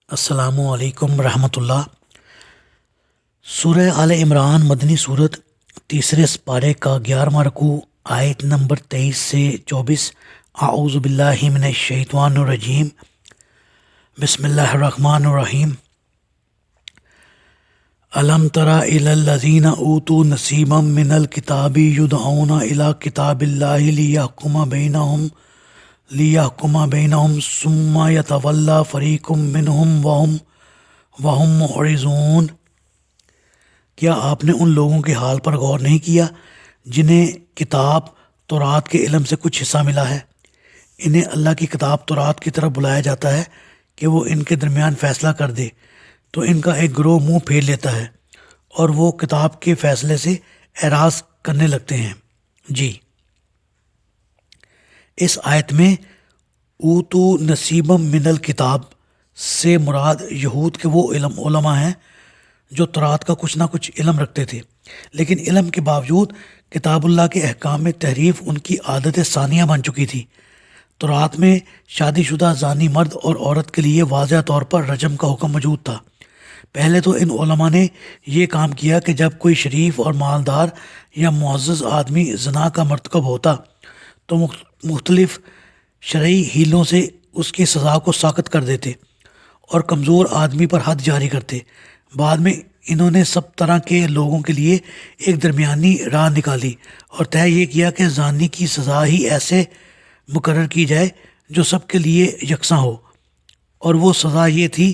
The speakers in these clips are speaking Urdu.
السلام علیکم ورحمۃ اللہ۔ سورہ آل عمران مدنی صورت، تیسرے سپارے کا 11واں رکوع، آیت نمبر 23 سے 24۔ اعوذ باللہ من الشیطان الرجیم، بسم اللہ الرحمن الرحیم۔ الم تر الی الذین اوتوا نصیبا من الکتاب یدعون الی کتاب اللہ لیحکم بینہم ثم یتولی فریق منہم وہم معرضون۔ کیا آپ نے ان لوگوں کے حال پر غور نہیں کیا جنہیں کتاب تورات کے علم سے کچھ حصہ ملا ہے؟ انہیں اللہ کی کتاب تورات کی طرف بلایا جاتا ہے کہ وہ ان کے درمیان فیصلہ کر دے، تو ان کا ایک گروہ منہ پھیر لیتا ہے اور وہ کتاب کے فیصلے سے اعراض کرنے لگتے ہیں۔ جی، اس آیت میں اوتو نصیبا من الکتاب سے مراد یہود کے وہ علماء ہیں جو تورات کا کچھ نہ کچھ علم رکھتے تھے، لیکن علم کے باوجود کتاب اللہ کے احکام میں تحریف ان کی عادت ثانیہ بن چکی تھی۔ تورات میں شادی شدہ زانی مرد اور عورت کے لیے واضح طور پر رجم کا حکم موجود تھا۔ پہلے تو ان علماء نے یہ کام کیا کہ جب کوئی شریف اور مالدار یا معزز آدمی زنا کا مرتکب ہوتا تو مختلف شرعی ہیلوں سے اس کی سزا کو ساقط کر دیتے اور کمزور آدمی پر حد جاری کرتے۔ بعد میں انہوں نے سب طرح کے لوگوں کے لیے ایک درمیانی راہ نکالی اور طے یہ کیا کہ زانی کی سزا ہی ایسے مقرر کی جائے جو سب کے لیے یکساں ہو، اور وہ سزا یہ تھی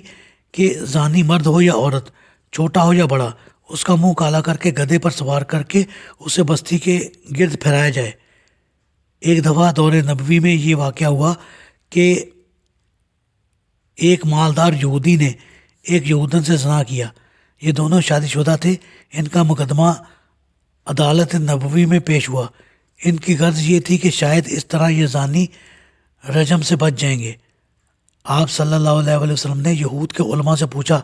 کہ زانی مرد ہو یا عورت، چھوٹا ہو یا بڑا، اس کا منہ کالا کر کے گدھے پر سوار کر کے اسے بستی کے گرد پھیرایا جائے۔ ایک دفعہ دور نبوی میں یہ واقعہ ہوا کہ ایک مالدار یہودی نے ایک یہودن سے زنا کیا۔ یہ دونوں شادی شدہ تھے۔ ان کا مقدمہ عدالت نبوی میں پیش ہوا۔ ان کی غرض یہ تھی کہ شاید اس طرح یہ زانی رجم سے بچ جائیں گے۔ آپ صلی اللہ علیہ وسلم نے یہود کے علماء سے پوچھا،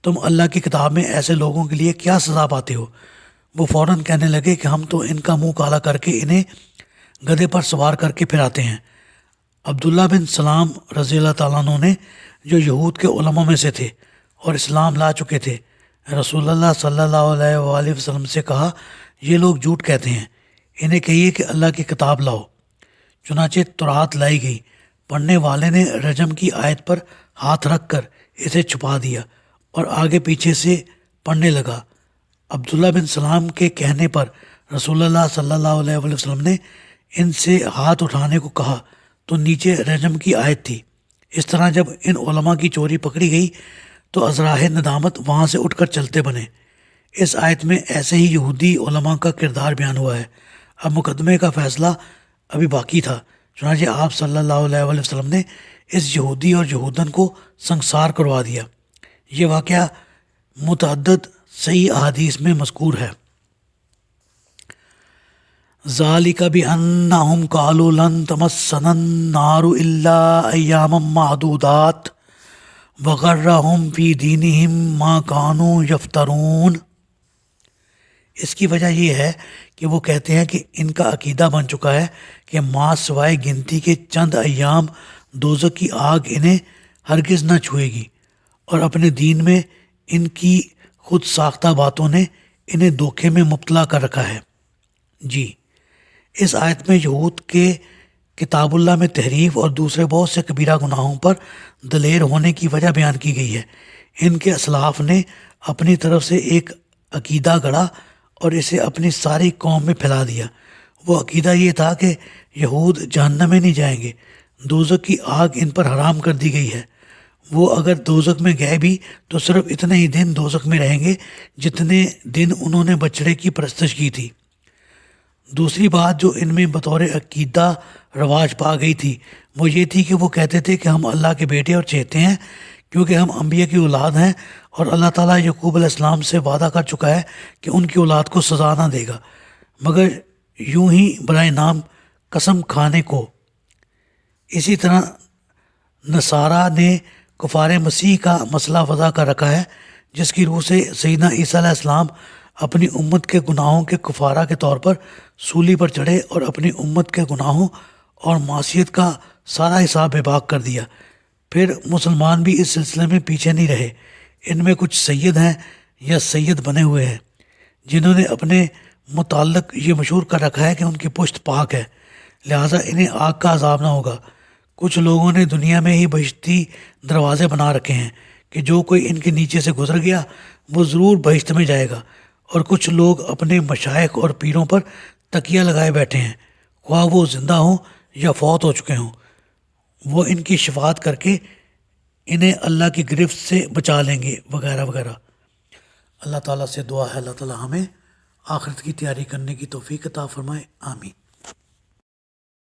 تم اللہ کی کتاب میں ایسے لوگوں کے لیے کیا سزا پاتے ہو؟ وہ فوراً کہنے لگے کہ ہم تو ان کا منہ کالا کر کے انہیں گدھے پر سوار کر کے پھراتے ہیں۔ عبداللہ بن سلام رضی اللہ تعالیٰ عنہ نے، جو یہود کے علماء میں سے تھے اور اسلام لا چکے تھے، رسول اللہ صلی اللہ علیہ وآلہ وسلم سے کہا، یہ لوگ جھوٹ کہتے ہیں، انہیں کہیے کہ اللہ کی کتاب لاؤ۔ چنانچہ تورات لائی گئی۔ پڑھنے والے نے رجم کی آیت پر ہاتھ رکھ کر اسے چھپا دیا اور آگے پیچھے سے پڑھنے لگا۔ عبداللہ بن سلام کے کہنے پر رسول اللہ صلی اللہ علیہ وآلہ وسلم نے ان سے ہاتھ اٹھانے کو کہا تو نیچے رجم کی آیت تھی۔ اس طرح جب ان علماء کی چوری پکڑی گئی تو ازراہ ندامت وہاں سے اٹھ کر چلتے بنے۔ اس آیت میں ایسے ہی یہودی علماء کا کردار بیان ہوا ہے۔ اب مقدمے کا فیصلہ ابھی باقی تھا، چنانچہ آپ صلی اللہ علیہ وآلہ وسلم نے اس یہودی اور یہودن کو سنگسار کروا دیا۔ یہ واقعہ متعدد صحیح احادیث میں مذکور ہے۔ ذالک بأنہم قالوا لن تمسنا النار الا ایاما معدودات وغرہم فی دینہم ما کانوا یفترون۔ اس کی وجہ یہ ہے کہ وہ کہتے ہیں کہ ان کا عقیدہ بن چکا ہے کہ ماں سوائے گنتی کے چند ایام دوزخ کی آگ انہیں ہرگز نہ چھوئے گی، اور اپنے دین میں ان کی خود ساختہ باتوں نے انہیں دھوکے میں مبتلا کر رکھا ہے۔ جی، اس آیت میں یہود کے کتاب اللہ میں تحریف اور دوسرے بہت سے کبیرہ گناہوں پر دلیر ہونے کی وجہ بیان کی گئی ہے۔ ان کے اسلاف نے اپنی طرف سے ایک عقیدہ گڑھا اور اسے اپنی ساری قوم میں پھیلا دیا۔ وہ عقیدہ یہ تھا کہ یہود جہنم میں نہیں جائیں گے، دوزخ کی آگ ان پر حرام کر دی گئی ہے۔ وہ اگر دوزخ میں گئے بھی تو صرف اتنے ہی دن دوزخ میں رہیں گے جتنے دن انہوں نے بچڑے کی پرستش کی تھی۔ دوسری بات جو ان میں بطور عقیدہ رواج پا گئی تھی وہ یہ تھی کہ وہ کہتے تھے کہ ہم اللہ کے بیٹے اور چہتے ہیں، کیونکہ ہم انبیاء کی اولاد ہیں، اور اللہ تعالیٰ یعقوب علیہ السلام سے وعدہ کر چکا ہے کہ ان کی اولاد کو سزا نہ دے گا مگر یوں ہی برائے نام قسم کھانے کو۔ اسی طرح نصارہ نے کفار مسیح کا مسئلہ وضع کر رکھا ہے، جس کی روح سے سیدنا عیسیٰ علیہ السلام اپنی امت کے گناہوں کے کفارہ کے طور پر سولی پر چڑھے اور اپنی امت کے گناہوں اور معصیت کا سارا حساب بے باک کر دیا۔ پھر مسلمان بھی اس سلسلے میں پیچھے نہیں رہے۔ ان میں کچھ سید ہیں یا سید بنے ہوئے ہیں جنہوں نے اپنے متعلق یہ مشہور کر رکھا ہے کہ ان کی پشت پاک ہے، لہٰذا انہیں آگ کا عذاب نہ ہوگا۔ کچھ لوگوں نے دنیا میں ہی بہشتی دروازے بنا رکھے ہیں کہ جو کوئی ان کے نیچے سے گزر گیا وہ ضرور بہشت میں جائے گا، اور کچھ لوگ اپنے مشائخ اور پیروں پر تکیہ لگائے بیٹھے ہیں، خواہ وہ زندہ ہوں یا فوت ہو چکے ہوں، وہ ان کی شفاعت کر کے انہیں اللہ کی گرفت سے بچا لیں گے وغیرہ وغیرہ۔ اللہ تعالیٰ سے دعا ہے اللہ تعالیٰ ہمیں آخرت کی تیاری کرنے کی توفیق عطا فرمائے، آمین۔